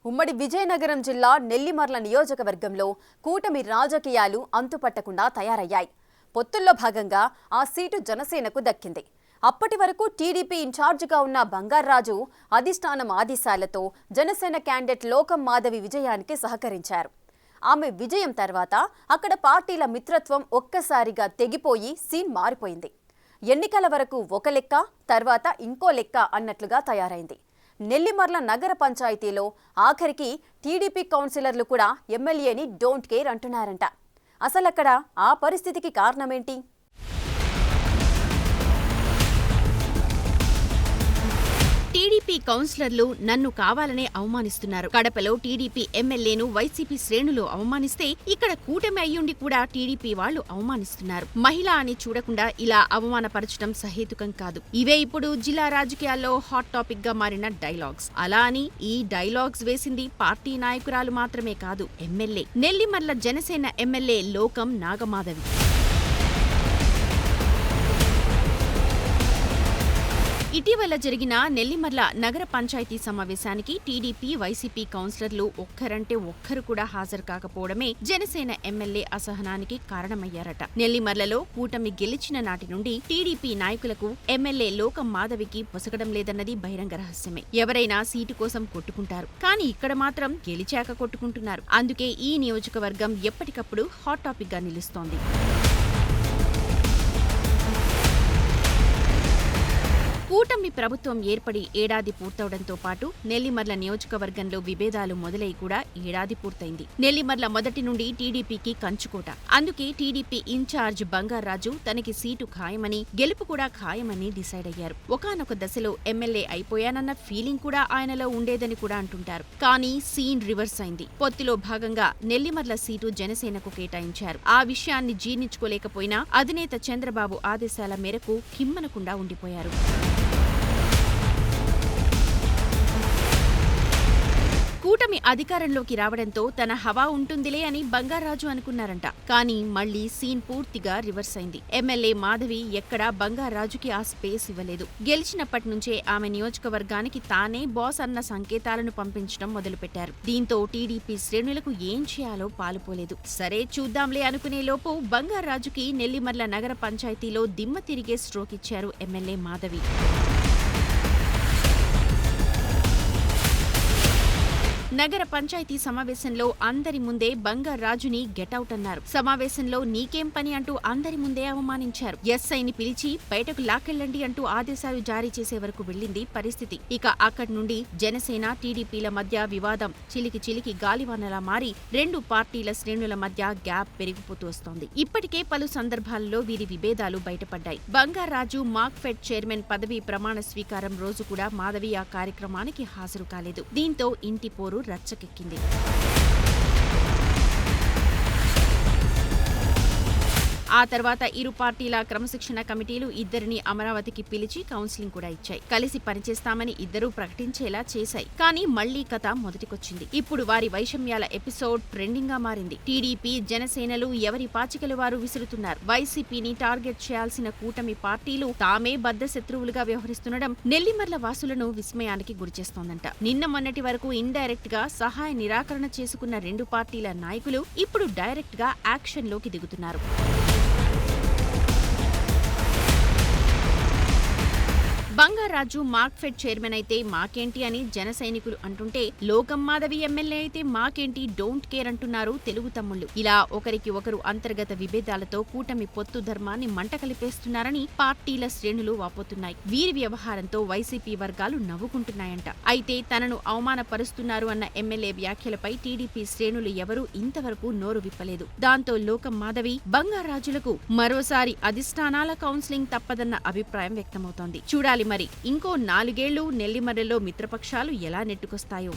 ఉమ్మడి విజయనగరం జిల్లా నెల్లిమర్ల నియోజకవర్గంలో కూటమి రాజకీయాలు అంతుపట్టకుండా తయారయ్యాయి. పొత్తుల్లో భాగంగా ఆ సీటు జనసేనకు దక్కింది. అప్పటి వరకు టీడీపీ ఇన్ఛార్జిగా ఉన్న బంగార్రాజు అధిష్టానం ఆదేశాలతో జనసేన క్యాండిడేట్ లోకం మాధవి విజయానికి సహకరించారు. ఆమె విజయం తర్వాత అక్కడ పార్టీల మిత్రత్వం ఒక్కసారిగా తెగిపోయి సీన్ మారిపోయింది. ఎన్నికల వరకు ఒక లెక్క, తర్వాత ఇంకో లెక్క అన్నట్లుగా తయారైంది. నెల్లిమర్ల నగర పంచాయతీలో ఆఖరికి టీడీపీ కౌన్సిలర్లు కూడా ఎమ్మెల్యేని డోంట్ కేర్ అంటున్నారంట. అసలక్కడ ఆ పరిస్థితికి కారణమేంటి? టీడీపీ కౌన్సిలర్లు నన్ను కావాలనే అవమానిస్తున్నారు. కడపలో టీడీపీ ఎమ్మెల్యేను వైసీపీ శ్రేణులు అవమానిస్తే ఇక్కడ కూటమి అయ్యుండి కూడా టీడీపీ వాళ్లు అవమానిస్తున్నారు. మహిళ అని చూడకుండా ఇలా అవమానపరచడం సహేతుకం కాదు. ఇవే ఇప్పుడు జిల్లా రాజకీయాల్లో హాట్ టాపిక్ గా మారిన డైలాగ్స్. అలా అని ఈ డైలాగ్స్ వేసింది పార్టీ నాయకురాలు మాత్రమే కాదు, ఎమ్మెల్యే. నెల్లిమర్ల జనసేన ఎమ్మెల్యే లోకం నాగమాధవి. ఇటీవల జరిగిన నెల్లిమర్ల నగర పంచాయతీ సమావేశానికి టీడీపీ, వైసీపీ కౌన్సిలర్లు ఒక్కరంటే ఒక్కరు కూడా హాజరు కాకపోవడమే జనసేన ఎమ్మెల్యే అసహనానికి కారణమయ్యారట. నెల్లిమర్లలో కూటమి గెలిచిన నాటి నుండి టీడీపీ నాయకులకు ఎమ్మెల్యే లోకం మాధవికి పొసగడం లేదన్నది బహిరంగ రహస్యమే. ఎవరైనా సీటు కోసం కొట్టుకుంటారు, కానీ ఇక్కడ మాత్రం గెలిచాక కొట్టుకుంటున్నారు. అందుకే ఈ నియోజకవర్గం ఎప్పటికప్పుడు హాట్ టాపిక్ గా నిలుస్తోంది. కూటమి ప్రభుత్వం ఏర్పడి ఏడాది పూర్తవడంతో పాటు నెల్లిమర్ల నియోజకవర్గంలో విభేదాలు మొదలై కూడా ఏడాది పూర్తయింది. నెల్లిమర్ల మొదటి నుండి టీడీపీకి కంచుకోట. అందుకే టీడీపీ ఇన్ఛార్జ్ బంగార్రాజు తనకి సీటు ఖాయమని, గెలుపు కూడా ఖాయమని డిసైడ్ అయ్యారు. ఒకానొక దశలో ఎమ్మెల్యే అయిపోయానన్న ఫీలింగ్ కూడా ఆయనలో ఉండేదని కూడా అంటుంటారు. కానీ సీన్ రివర్స్ అయింది. పొత్తులో భాగంగా నెల్లిమర్ల సీటు జనసేనకు కేటాయించారు. ఆ విషయాన్ని జీర్ణించుకోలేకపోయినా అధినేత చంద్రబాబు ఆదేశాల మేరకు కిమ్మనకుండా ఉండిపోయారు. కూటమి అధికారంలోకి రావడంతో తన హవా ఉంటుందిలే అని బంగార్రాజు అనుకున్నారంట. కానీ మళ్లీ సీన్ పూర్తిగా రివర్స్ అయింది. ఎమ్మెల్యే మాధవి ఎక్కడా బంగార్రాజుకి ఆ స్పేస్ ఇవ్వలేదు. గెలిచినప్పటి నుంచే ఆమె నియోజకవర్గానికి తానే బాస్ అన్న సంకేతాలను పంపించడం మొదలుపెట్టారు. దీంతో టీడీపీ శ్రేణులకు ఏం చేయాలో పాలుపోలేదు. సరే చూద్దాంలే అనుకునే లోపు బంగార్రాజుకి నెల్లిమర్ల నగర పంచాయతీలో దిమ్మ తిరిగే స్ట్రోక్ ఇచ్చారు ఎమ్మెల్యే మాధవి. నగర పంచాయతీ సమావేశంలో అందరి ముందే బంగార్రాజుని గెటౌట్ అన్నారు. సమావేశంలో నీకేం పని అంటూ అందరి ముందే అవమానించారు. ఎస్ఐని పిలిచి బయటకు లాకెళ్లండి అంటూ ఆదేశాలు జారీ చేసే వరకు వెళ్లింది పరిస్థితి. ఇక అక్కడి నుండి జనసేన, టీడీపీల మధ్య వివాదం చిలికి చిలికి గాలివానలా మారి రెండు పార్టీల శ్రేణుల మధ్య గ్యాప్ పెరిగిపోతూ వస్తోంది. ఇప్పటికే పలు సందర్భాల్లో వీరి విభేదాలు బయటపడ్డాయి. బంగార్రాజు మార్క్ఫెడ్ చైర్మన్ పదవీ ప్రమాణ స్వీకారం రోజు కూడా మాధవి ఆ కార్యక్రమానికి హాజరు కాలేదు. దీంతో ఇంటి పోరు రచ్చకెక్కింది. ఆ తర్వాత ఇరు పార్టీల క్రమశిక్షణ కమిటీలు ఇద్దరిని అమరావతికి పిలిచి కౌన్సిలింగ్ కూడా ఇచ్చాయి. కలిసి పనిచేస్తామని ఇద్దరూ ప్రకటించేలా చేశాయి. కానీ మళ్లీ కథ మొదటికొచ్చింది. ఇప్పుడు వారి వైషమ్యాల ఎపిసోడ్ ట్రెండింగ్ గా మారింది. టీడీపీ, జనసేనలు ఎవరి పాచికలు వారు విసురుతున్నారు. వైసీపీని టార్గెట్ చేయాల్సిన కూటమి పార్టీలు తామే బద్ధ శత్రువులుగా వ్యవహరిస్తుండడం నెల్లిమర్ల వాసులను విస్మయానికి గురిచేస్తోందంట. నిన్న మొన్నటి వరకు ఇండైరెక్ట్ గా సహాయ నిరాకరణ చేసుకున్న రెండు పార్టీల నాయకులు ఇప్పుడు డైరెక్ట్ గా యాక్షన్ లోకి దిగుతున్నారు. బంగార్రాజు మార్క్ఫెడ్ చైర్మన్ అయితే మాకేంటి అని జన సైనికులు అంటుంటే, లోకం మాధవి ఎమ్మెల్యే అయితే మాకేంటి డోంట్ కేర్ అంటున్నారు తెలుగు తమ్ముళ్లు. ఇలా ఒకరికి ఒకరు అంతర్గత విభేదాలతో కూటమి పొత్తు ధర్మాన్ని మంట కలిపేస్తున్నారని పార్టీల శ్రేణులు వాపోతున్నాయి. వీరి వ్యవహారంతో వైసీపీ వర్గాలు నవ్వుకుంటున్నాయంట. అయితే తనను అవమానపరుస్తున్నారు అన్న ఎమ్మెల్యే వ్యాఖ్యలపై టీడీపీ శ్రేణులు ఎవరూ ఇంతవరకు నోరు విప్పలేదు. దాంతో లోకం మాధవి, బంగార్రాజులకు మరోసారి అధిష్టానాల కౌన్సిలింగ్ తప్పదన్న అభిప్రాయం వ్యక్తమవుతోంది. చూడాలి మరి ఇంకో 4 ఏళ్లు నెల్లిమర్లలో మిత్రపక్షాలు ఎలా నెట్టుకొస్తాయో.